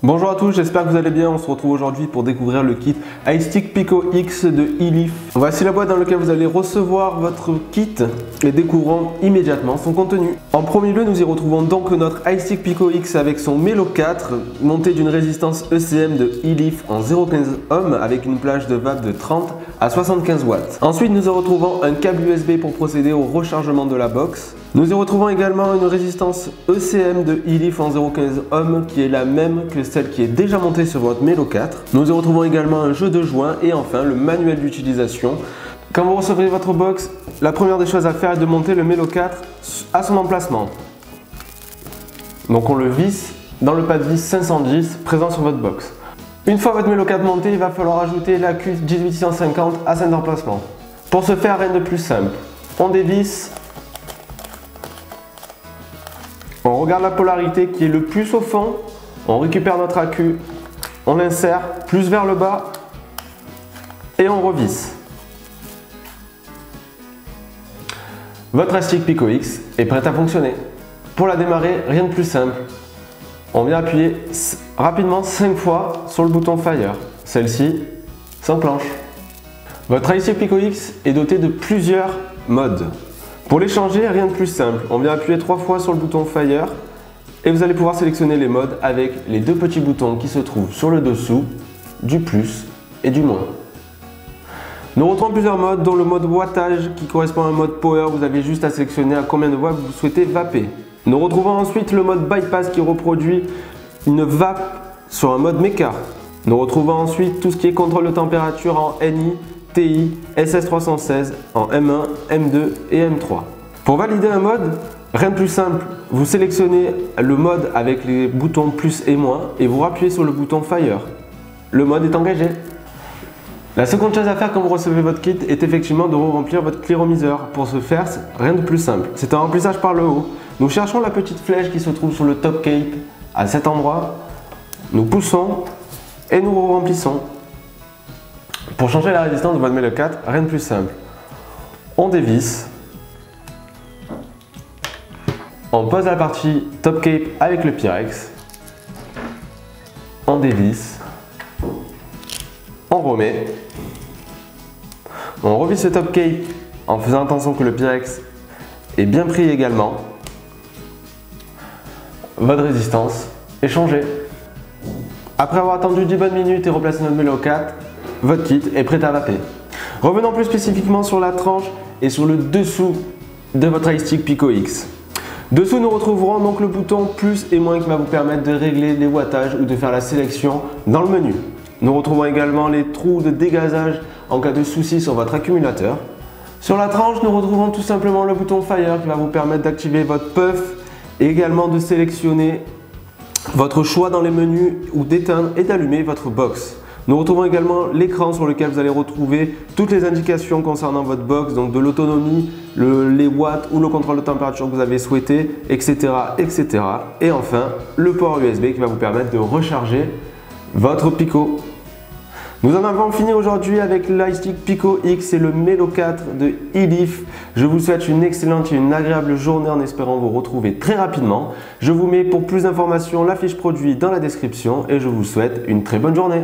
Bonjour à tous, j'espère que vous allez bien. On se retrouve aujourd'hui pour découvrir le kit iStick Pico X de eLeaf. Voici la boîte dans laquelle vous allez recevoir votre kit et découvrons immédiatement son contenu. En premier lieu, nous y retrouvons donc notre iStick Pico X avec son Melo 4 monté d'une résistance ECM de eLeaf en 0,15 ohm avec une plage de vape de 30 à 75 watts. Ensuite, nous y retrouvons un câble USB pour procéder au rechargement de la box. Nous y retrouvons également une résistance ECM de eLeaf en 0,15 ohm qui est la même que celle qui est déjà montée sur votre Melo 4. Nous y retrouvons également un jeu de joints et enfin le manuel d'utilisation. Quand vous recevrez votre box, la première des choses à faire est de monter le Melo 4 à son emplacement. Donc on le visse dans le pad vis 510 présent sur votre box. Une fois votre Melo 4 monté, il va falloir ajouter la cuisse 18650 à cet emplacement. Pour ce faire, rien de plus simple. On dévisse. On regarde la polarité qui est le plus au fond, on récupère notre accu, on l'insère plus vers le bas et on revisse. Votre iStick Pico X est prête à fonctionner. Pour la démarrer, rien de plus simple. On vient appuyer rapidement 5 fois sur le bouton Fire. Celle-ci s'enclenche. Votre iStick Pico X est doté de plusieurs modes. Pour les changer, rien de plus simple. On vient appuyer 3 fois sur le bouton Fire et vous allez pouvoir sélectionner les modes avec les deux petits boutons qui se trouvent sur le dessous, du plus et du moins. Nous retrouvons plusieurs modes, dont le mode wattage qui correspond à un mode power. Vous avez juste à sélectionner à combien de watts vous souhaitez vaper. Nous retrouvons ensuite le mode bypass qui reproduit une vape sur un mode mecha. Nous retrouvons ensuite tout ce qui est contrôle de température en NI, TI, SS316 en M1, M2 et M3. Pour valider un mode, rien de plus simple, vous sélectionnez le mode avec les boutons plus et moins et vous appuyez sur le bouton Fire. Le mode est engagé. La seconde chose à faire quand vous recevez votre kit est effectivement de remplir votre cléromiseur. Pour ce faire, rien de plus simple. C'est un remplissage par le haut. Nous cherchons la petite flèche qui se trouve sur le top cape à cet endroit. Nous poussons et nous remplissons. Pour changer la résistance de votre Melo 4, rien de plus simple. On dévisse. On pose la partie top cape avec le Pyrex. On dévisse. On remet. On revisse le top cape en faisant attention que le Pyrex est bien pris également. Votre résistance est changée. Après avoir attendu 10 bonnes minutes et replacé notre Melo 4, votre kit est prêt à vaper. Revenons plus spécifiquement sur la tranche et sur le dessous de votre iStick Pico X. Dessous, nous retrouverons donc le bouton plus et moins qui va vous permettre de régler les wattages ou de faire la sélection dans le menu. Nous retrouvons également les trous de dégazage en cas de souci sur votre accumulateur. Sur la tranche, nous retrouvons tout simplement le bouton Fire qui va vous permettre d'activer votre puff et également de sélectionner votre choix dans les menus ou d'éteindre et d'allumer votre box. Nous retrouvons également l'écran sur lequel vous allez retrouver toutes les indications concernant votre box, donc de l'autonomie, les watts ou le contrôle de température que vous avez souhaité, etc., etc. Et enfin, le port USB qui va vous permettre de recharger votre Pico. Nous en avons fini aujourd'hui avec l'iStick Pico X et le Melo 4 de eLeaf. Je vous souhaite une excellente et une agréable journée en espérant vous retrouver très rapidement. Je vous mets pour plus d'informations la fiche produit dans la description et je vous souhaite une très bonne journée.